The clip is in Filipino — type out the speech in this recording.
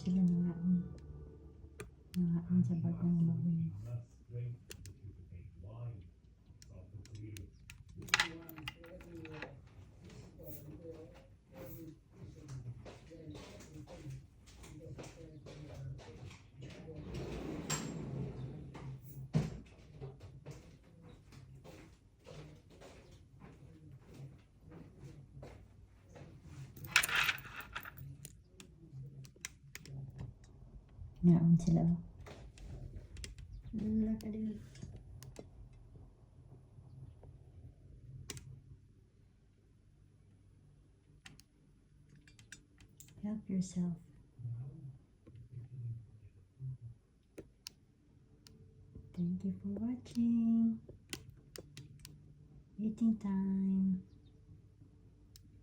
Sila nangain sa bagong baboy. Ngaon sila. Wala ka din. Help yourself. Thank you for watching. Eating time.